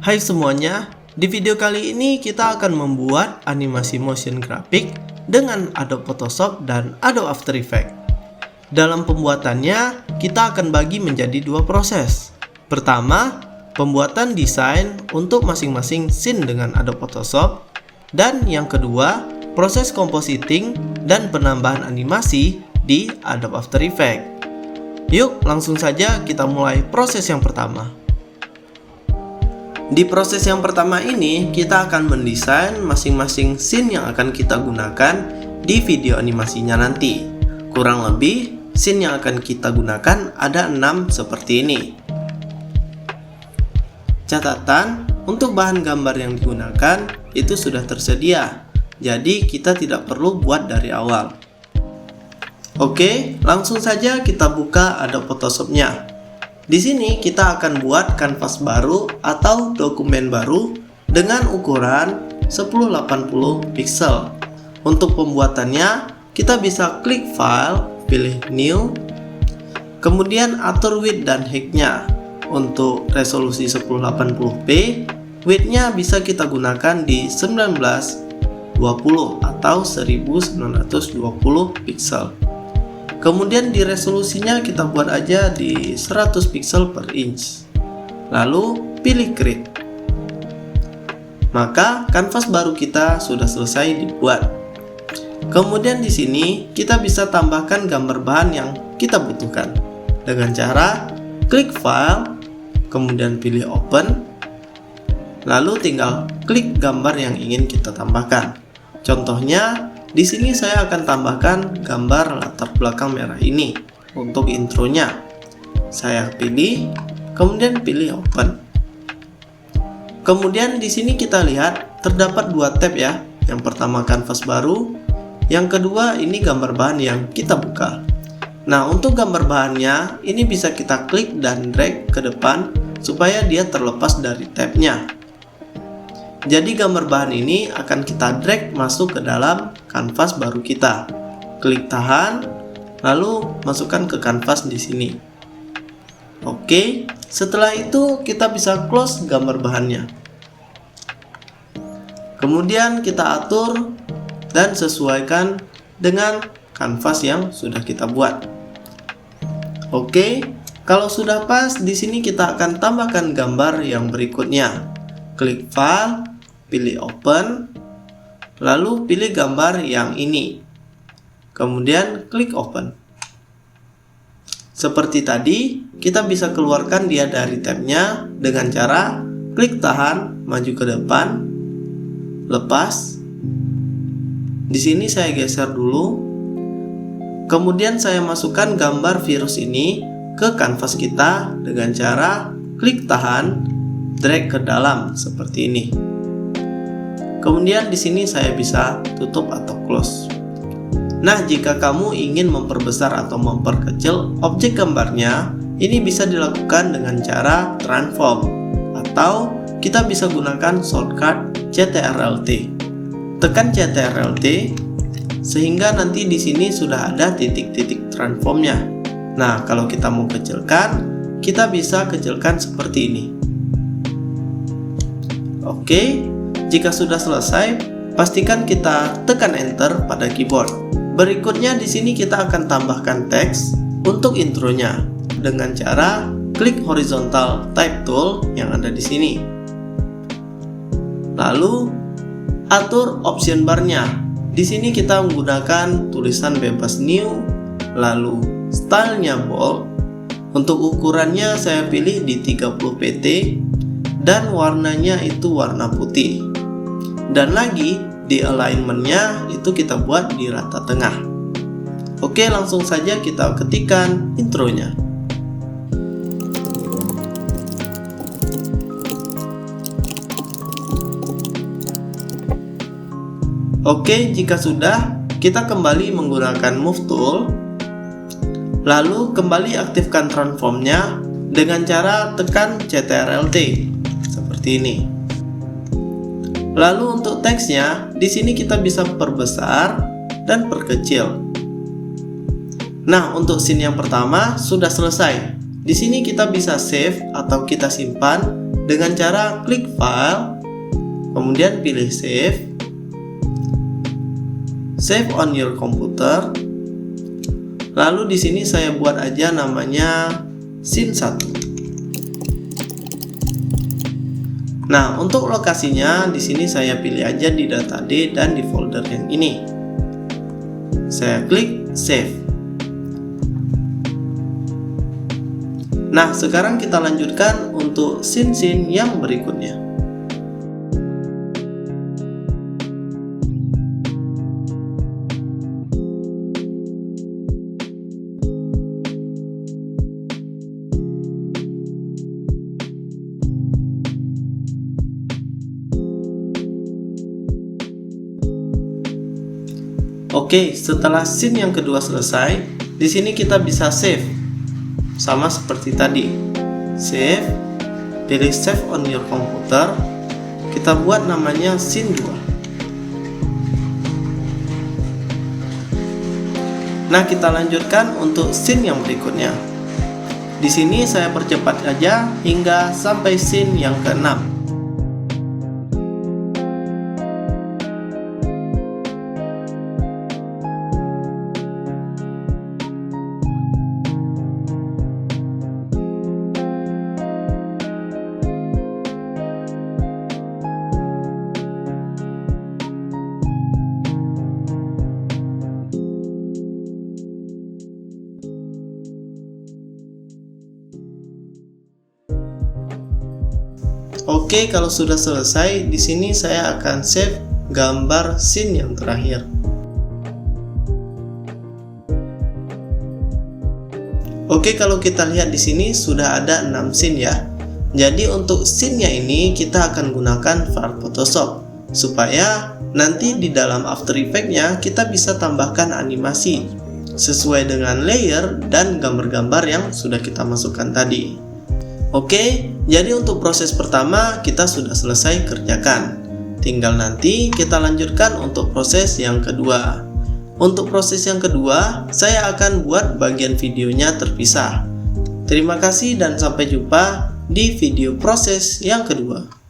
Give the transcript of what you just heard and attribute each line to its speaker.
Speaker 1: Hai semuanya, di video kali ini kita akan membuat animasi motion graphic dengan Adobe Photoshop dan Adobe After Effects. Dalam pembuatannya, kita akan bagi menjadi dua proses. Pertama, pembuatan desain untuk masing-masing scene dengan Adobe Photoshop, dan yang kedua, proses compositing dan penambahan animasi di Adobe After Effects. Yuk, langsung saja kita mulai proses yang pertama. Di proses yang pertama ini, kita akan mendesain masing-masing scene yang akan kita gunakan di video animasinya nanti. Kurang lebih, scene yang akan kita gunakan ada 6 seperti ini. Catatan, untuk bahan gambar yang digunakan itu sudah tersedia, jadi kita tidak perlu buat dari awal. Oke, langsung saja kita buka Adobe Photoshop-nya. Di sini kita akan buat kanvas baru atau dokumen baru dengan ukuran 1080 pixel. Untuk pembuatannya, kita bisa klik file, pilih new, kemudian atur width dan height-nya. Untuk resolusi 1080p, width-nya bisa kita gunakan di 1920 atau 1920 pixel. Kemudian di resolusinya kita buat aja di 100 pixel per inch. Lalu pilih create. Maka kanvas baru kita sudah selesai dibuat. Kemudian di sini kita bisa tambahkan gambar bahan yang kita butuhkan dengan cara klik file, kemudian pilih open, lalu tinggal klik gambar yang ingin kita tambahkan. Contohnya, di sini saya akan tambahkan gambar latar belakang merah ini untuk intronya. Saya pilih, kemudian pilih open. Kemudian di sini kita lihat terdapat dua tab ya. Yang pertama kanvas baru, yang kedua ini gambar bahan yang kita buka. Nah, untuk gambar bahannya ini bisa kita klik dan drag ke depan supaya dia terlepas dari tabnya. Jadi gambar bahan ini akan kita drag masuk ke dalam kanvas baru kita. Klik tahan, lalu masukkan ke kanvas di sini. Oke, setelah itu kita bisa close gambar bahannya. Kemudian kita atur dan sesuaikan dengan kanvas yang sudah kita buat. Oke, kalau sudah pas, di sini kita akan tambahkan gambar yang berikutnya. Klik file, pilih open, lalu pilih gambar yang ini, kemudian klik open. Seperti tadi, kita bisa keluarkan dia dari tabnya dengan cara klik tahan, maju ke depan, lepas. Di sini saya geser dulu, kemudian saya masukkan gambar virus ini ke kanvas kita dengan cara klik tahan, drag ke dalam seperti ini. Kemudian di sini saya bisa tutup atau close. Nah, jika kamu ingin memperbesar atau memperkecil objek gambarnya, ini bisa dilakukan dengan cara transform atau kita bisa gunakan shortcut CTRL-T. Tekan CTRL-T sehingga nanti di sini sudah ada titik-titik transformnya. Nah, kalau kita mau kecilkan, kita bisa kecilkan seperti ini. Oke. Jika sudah selesai, pastikan kita tekan enter pada keyboard. Berikutnya di sini kita akan tambahkan teks untuk intronya dengan cara klik horizontal type tool yang ada di sini. Lalu atur option bar-nya. Di sini kita menggunakan tulisan bebas new, lalu stylenya bold. Untuk ukurannya saya pilih di 30 pt dan warnanya itu warna putih. Dan lagi di alignmentnya itu kita buat di rata tengah. Oke, langsung saja kita ketikkan intronya. Oke, jika sudah, kita kembali menggunakan move tool, lalu kembali aktifkan transformnya dengan cara tekan CTRL-T seperti ini. Lalu untuk teksnya, di sini kita bisa perbesar dan perkecil. Nah, untuk scene yang pertama sudah selesai. Di sini kita bisa save atau kita simpan dengan cara klik file, kemudian pilih save on your computer. Lalu di sini saya buat aja namanya scene 1. Nah, untuk lokasinya di sini saya pilih aja di data D dan di folder yang ini. Saya klik save. Nah, sekarang kita lanjutkan untuk scene-scene yang berikutnya. Oke, setelah scene yang kedua selesai, di sini kita bisa save. Sama seperti tadi. Save, pilih save on your computer. Kita buat namanya scene 2. Nah, kita lanjutkan untuk scene yang berikutnya. Di sini saya percepat aja hingga sampai scene yang ke-6. Oke, kalau sudah selesai, di sini saya akan save gambar scene yang terakhir. Oke, kalau kita lihat di sini sudah ada 6 scene ya. Jadi untuk scene-nya ini kita akan gunakan file Photoshop supaya nanti di dalam After Effects-nya kita bisa tambahkan animasi sesuai dengan layer dan gambar-gambar yang sudah kita masukkan tadi. Oke, jadi untuk proses pertama kita sudah selesai kerjakan. Tinggal nanti kita lanjutkan untuk proses yang kedua. Untuk proses yang kedua, saya akan buat bagian videonya terpisah. Terima kasih dan sampai jumpa di video proses yang kedua.